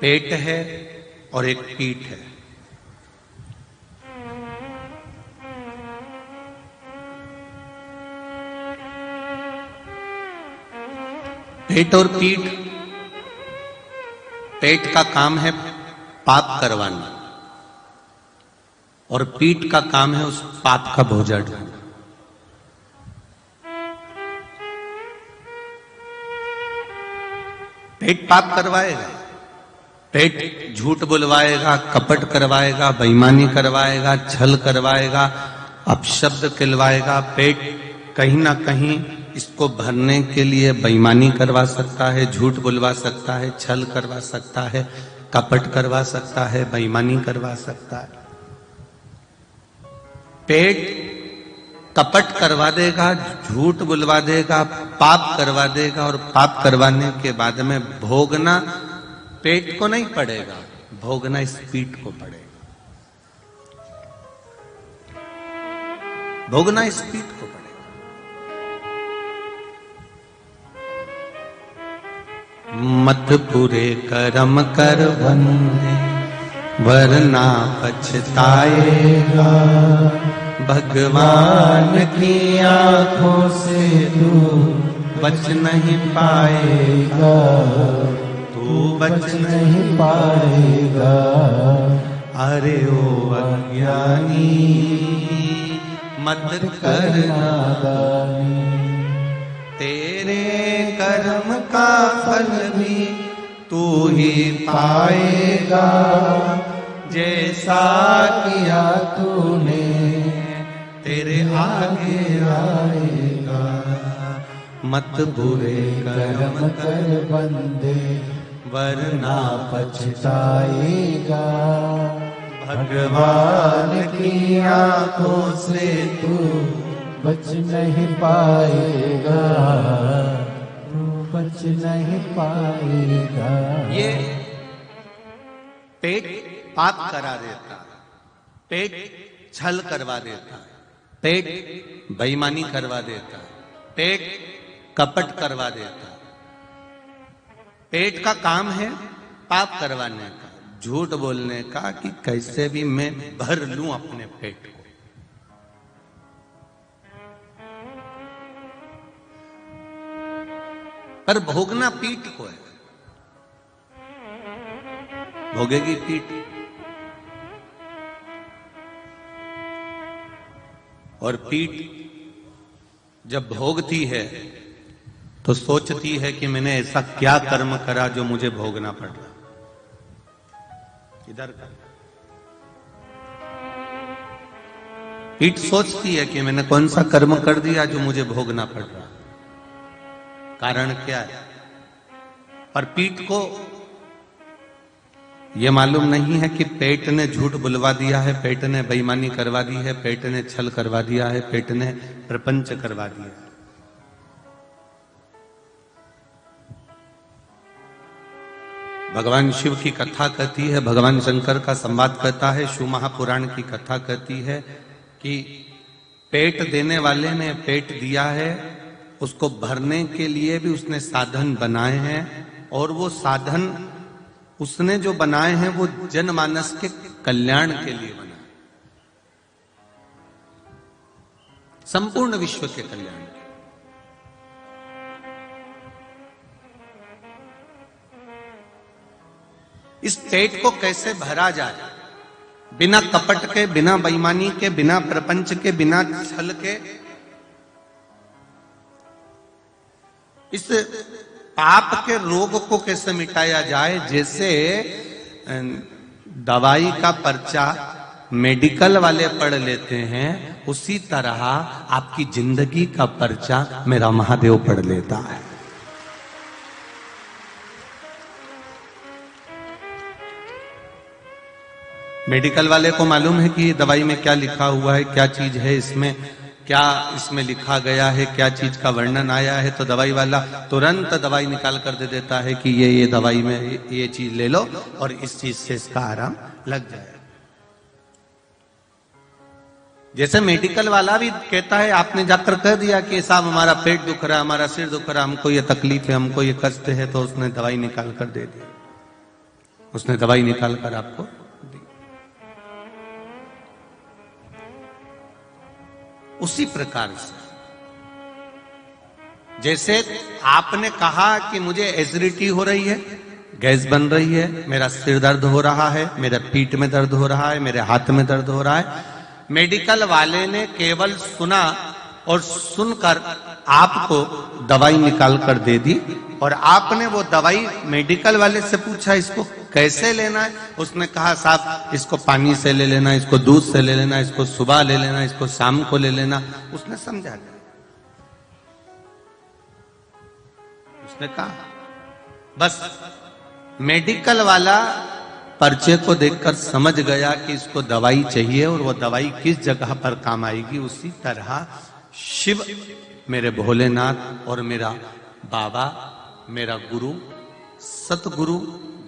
पेट है और एक पीठ है। पेट और पीठ, पेट का काम है पाप करवाना और पीठ का काम है उस पाप का बोझा ढोना। पेट पाप करवाएगा, पेट झूठ बुलवाएगा, कपट करवाएगा, बेईमानी करवाएगा, छल करवाएगा, अपशब्द कहलवाएगा। पेट कहीं ना कहीं इसको भरने के लिए बेईमानी करवा सकता है, झूठ बुलवा सकता है, छल करवा सकता है, कपट करवा सकता है, बेईमानी करवा सकता है। पेट कपट करवा देगा, झूठ बुलवा देगा, पाप करवा देगा और पाप करवाने के बाद में भोगना पेट को नहीं पड़ेगा, भोगना इस पीठ को पड़ेगा, भोगना इस पीठ को पड़ेगा। मत पूरे कर्म कर बंदे वरना पछताएगा, भगवान की आंखों से तू बच नहीं पाएगा, तू बच नहीं पाएगा। अरे ओ अज्ञानी मत कर नादानी, तेरे कर्म का फल भी तू ही पाएगा, जैसा किया तूने तेरे आगे आएगा। मत बुरे कर्म कर बंदे वरना पछताएगा, भगवान की आंखों से तू बच नहीं पाएगा, तू बच नहीं पाएगा। ये पेट पाप करा देता, पेट छल करवा देता, पेट बेईमानी करवा देता, पेट कपट करवा देता। पेट का काम है पाप करवाने का, झूठ बोलने का कि कैसे भी मैं भर लूं अपने पेट को। पर भोगना पीठ को है, भोगेगी पीठ। और पीठ जब भोगती है तो सोचती है कि मैंने ऐसा क्या कर्म करा जो मुझे भोगना पड़ रहा। इधर का पीठ सोचती है कि मैंने कौन सा कर्म कर दिया जो मुझे भोगना पड़ रहा, कारण क्या है। पर पीठ को यह मालूम नहीं है कि पेट ने झूठ बुलवा दिया है, पेट ने बेईमानी करवा दी है, पेट ने छल करवा दिया है, पेट ने प्रपंच करवा दिया है। भगवान शिव की कथा कहती है, भगवान शंकर का संवाद कहता है, शिव महापुराण की कथा कहती है कि पेट देने वाले ने पेट दिया है, उसको भरने के लिए भी उसने साधन बनाए हैं और वो साधन उसने जो बनाए हैं वो जनमानस के कल्याण के लिए बनाए, संपूर्ण विश्व के कल्याण के। इस पेट को कैसे भरा जाए, बिना कपट के, बिना बेईमानी के, बिना प्रपंच के, बिना छल के। इस पाप के रोग को कैसे मिटाया जाए। जैसे दवाई का पर्चा मेडिकल वाले पढ़ लेते हैं, उसी तरह आपकी जिंदगी का पर्चा मेरा महादेव पढ़ लेता है। मेडिकल वाले को मालूम है कि दवाई में क्या लिखा हुआ है, क्या चीज है इसमें, क्या इसमें लिखा गया है, क्या चीज का वर्णन आया है। तो दवाई वाला तुरंत दवाई निकाल कर दे देता है कि ये दवाई में ये चीज ले लो और इस चीज से इसका आराम लग जाए। जैसे मेडिकल वाला भी कहता है, आपने जाकर कह दिया कि साहब हमारा पेट दुख रहा है, हमारा सिर दुख रहा है, हमको ये तकलीफ है, हमको ये कष्ट है, तो उसने दवाई निकाल कर दे दी। उसने दवाई निकाल कर आपको दी। उसी प्रकार से जैसे आपने कहा कि मुझे एसिडिटी हो रही है, गैस बन रही है, मेरा सिर दर्द हो रहा है, मेरे पीठ में दर्द हो रहा है, मेरे हाथ में दर्द हो रहा है, मेडिकल वाले ने केवल सुना और सुनकर आपको दवाई निकाल कर दे दी, और आपने वो दवाई मेडिकल वाले से पूछा इसको कैसे लेना है, उसने कहा साहब इसको पानी से ले लेना, इसको दूध से ले लेना, इसको सुबह ले लेना, इसको शाम को ले लेना। उसने समझा दिया, उसने कहा बस मेडिकल वाला पर्चे को देखकर समझ गया कि इसको दवाई चाहिए और वो दवाई किस जगह पर काम आएगी। उसी तरह शिव मेरे भोलेनाथ और मेरा बाबा, मेरा गुरु, सतगुरु,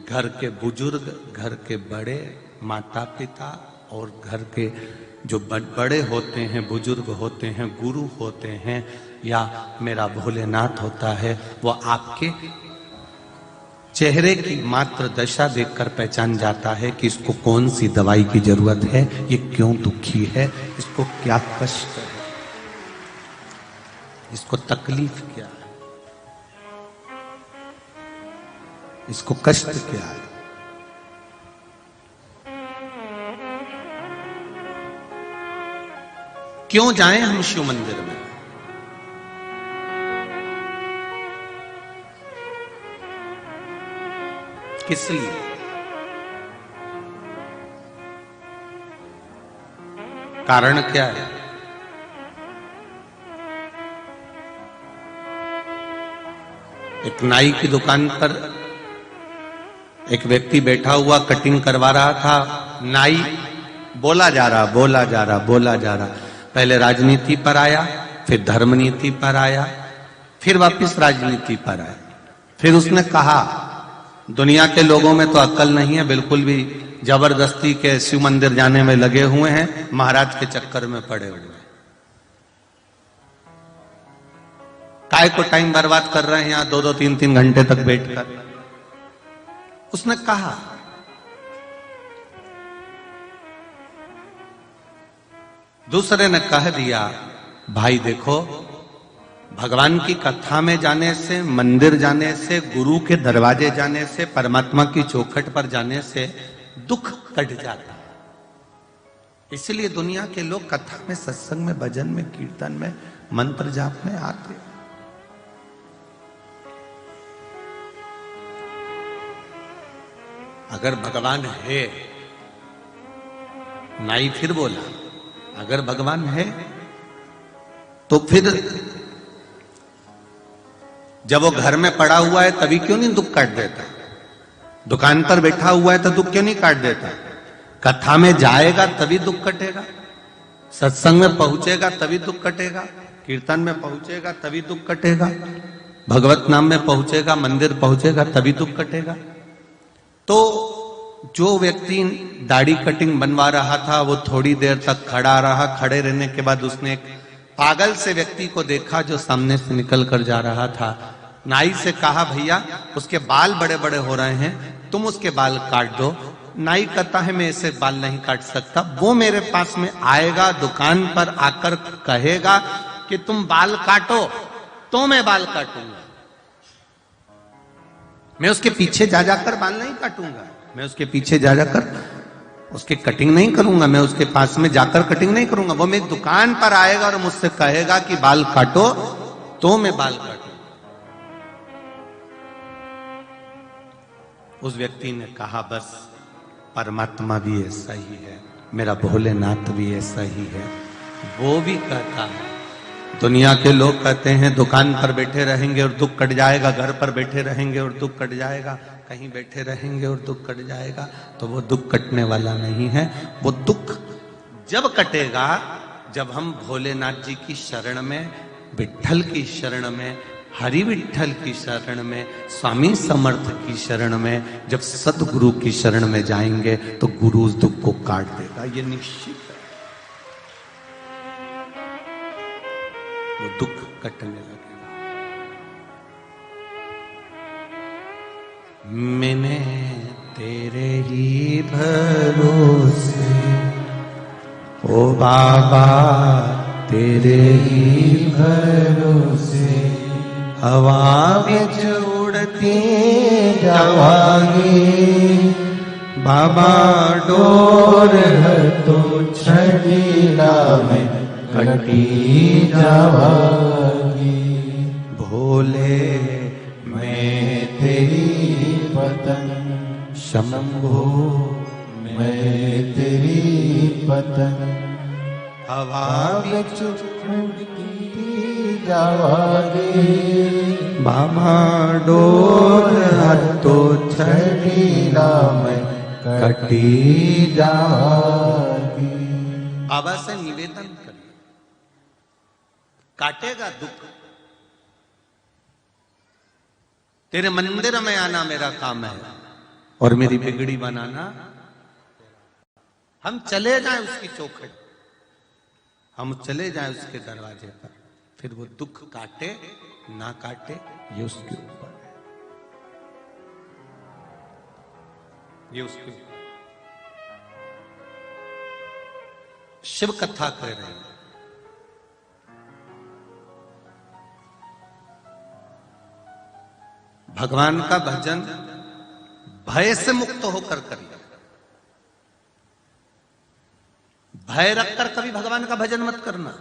घर के बुजुर्ग, घर के बड़े, माता पिता और घर के जो बड़े होते हैं, बुजुर्ग होते हैं, गुरु होते हैं, या मेरा भोलेनाथ होता है, वो आपके चेहरे की मात्र दशा देखकर पहचान जाता है कि इसको कौन सी दवाई की जरूरत है, ये क्यों दुखी है, इसको क्या कष्ट है, इसको तकलीफ क्या है, इसको कष्ट क्या है। क्यों जाएं हम शिव मंदिर में? किस लिए? कारण क्या है? एक नाई की दुकान पर एक व्यक्ति बैठा हुआ कटिंग करवा रहा था। नाई बोला जा रहा, पहले राजनीति पर आया, फिर धर्म नीति पर आया, फिर वापस राजनीति पर आया। फिर उसने कहा दुनिया के लोगों में तो अक्ल नहीं है, बिल्कुल भी जबरदस्ती के शिव मंदिर जाने में लगे हुए हैं, महाराज के चक्कर में पड़े हुए हैं, काय को टाइम बर्बाद कर रहे हैं यहां 2-2, 3-3 घंटे तक बैठकर। उसने कहा दूसरे ने कह दिया भाई देखो, भगवान की कथा में जाने से, मंदिर जाने से, गुरु के दरवाजे जाने से, परमात्मा की चौखट पर जाने से दुख कट जाता है। इसलिए दुनिया के लोग कथा में, सत्संग में, भजन में, कीर्तन में, मंत्र जाप में आते। अगर भगवान है, नाई फिर बोला, अगर भगवान है तो फिर जब वो घर में पड़ा हुआ है तभी क्यों नहीं दुख काट देता? दुकान पर बैठा हुआ है तो दुख क्यों नहीं काट देता? कथा में जाएगा तभी दुख कटेगा, सत्संग में पहुंचेगा तभी दुख कटेगा, कीर्तन में पहुंचेगा तभी दुख कटेगा, भगवत नाम में पहुंचेगा, मंदिर पहुंचेगा तभी दुख कटेगा। तो जो व्यक्ति दाढ़ी कटिंग बनवा रहा था वो थोड़ी देर तक खड़ा रहा। खड़े रहने के बाद उसने एक पागल से व्यक्ति को देखा जो सामने से निकल कर जा रहा था। नाई से कहा भैया उसके बाल बड़े बड़े हो रहे हैं, तुम उसके बाल काट दो। नाई कहता है मैं ऐसे बाल नहीं काट सकता। वो मेरे पास में आएगा, दुकान पर आकर कहेगा कि तुम बाल काटो तो मैं बाल काटूंगा। मैं उसके पीछे जा जाकर बाल नहीं काटूंगा, मैं उसके पीछे जा जाकर उसके कटिंग नहीं करूंगा, मैं उसके पास में जाकर कटिंग नहीं करूंगा। वो मेरी दुकान पर आएगा और मुझसे कहेगा कि बाल काटो तो मैं बाल काटूंगा। उस व्यक्ति ने कहा बस परमात्मा भी ऐसा ही है, मेरा भोलेनाथ भी ऐसा ही है। वो भी कहता है, दुनिया के लोग कहते हैं दुकान पर बैठे रहेंगे और दुख कट जाएगा, घर पर बैठे रहेंगे और दुख कट जाएगा, कहीं बैठे रहेंगे और दुख कट जाएगा। तो वो दुख कटने वाला नहीं है। वो दुख जब कटेगा जब हम भोलेनाथ जी की शरण में, विठ्ठल की शरण में, हरि विठ्ठल की शरण में, स्वामी समर्थ की शरण में, जब सतगुरु की शरण में जाएंगे तो गुरु उस दुख को काट देगा, ये निश्चित है। वो दुख कटने लगेगा। मैंने तेरे ही भरोसे, ओ बाबा तेरे ही भरोसे, हवा बिच उड़ती जावांगी, बाबा डोर है तो छड़ीला में कटी जावांगी, भोले मैं तेरी पतन, शंभो मैं तेरी पतन, हवा बिच उड़ती जावांगी, बाबा डोर तो छड़ीला में कटी जावांगी। बाबा से निवेदन करिए, काटेगा दुख, तेरे मंदिर में आना मेरा काम है और मेरी बिगड़ी बनाना। हम चले जाएं उसकी चौखट, हम चले जाएं उसके दरवाजे पर, फिर वो दुख काटे ना काटे ये उसके ऊपर है, ये उसके ऊपर। शिव कथा कह रहे हैं, भगवान का भजन भय से मुक्त होकर करिए। भय रखकर कभी भगवान का भजन मत करना।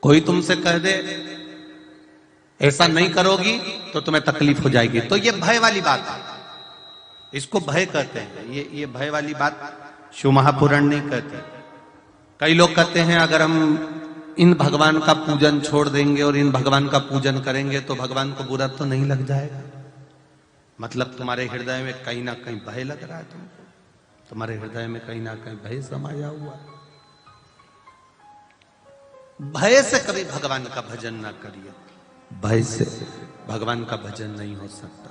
कोई तुमसे कह दे ऐसा नहीं करोगी तो तुम्हें तकलीफ हो जाएगी, तो ये भय वाली बात है, इसको भय कहते हैं। ये भय वाली बात शिव महापुराण नहीं कहते। कई लोग कहते हैं अगर हम इन भगवान का पूजन छोड़ देंगे और इन भगवान का पूजन करेंगे तो भगवान को बुरा तो नहीं लग जाएगा। मतलब तुम्हारे हृदय में कहीं ना कहीं भय लग रहा है, तुमको तुम्हारे हृदय में कहीं ना कहीं भय समाया हुआ है। भय से कभी भगवान का भजन ना करिए, भय से भगवान का भजन नहीं हो सकता।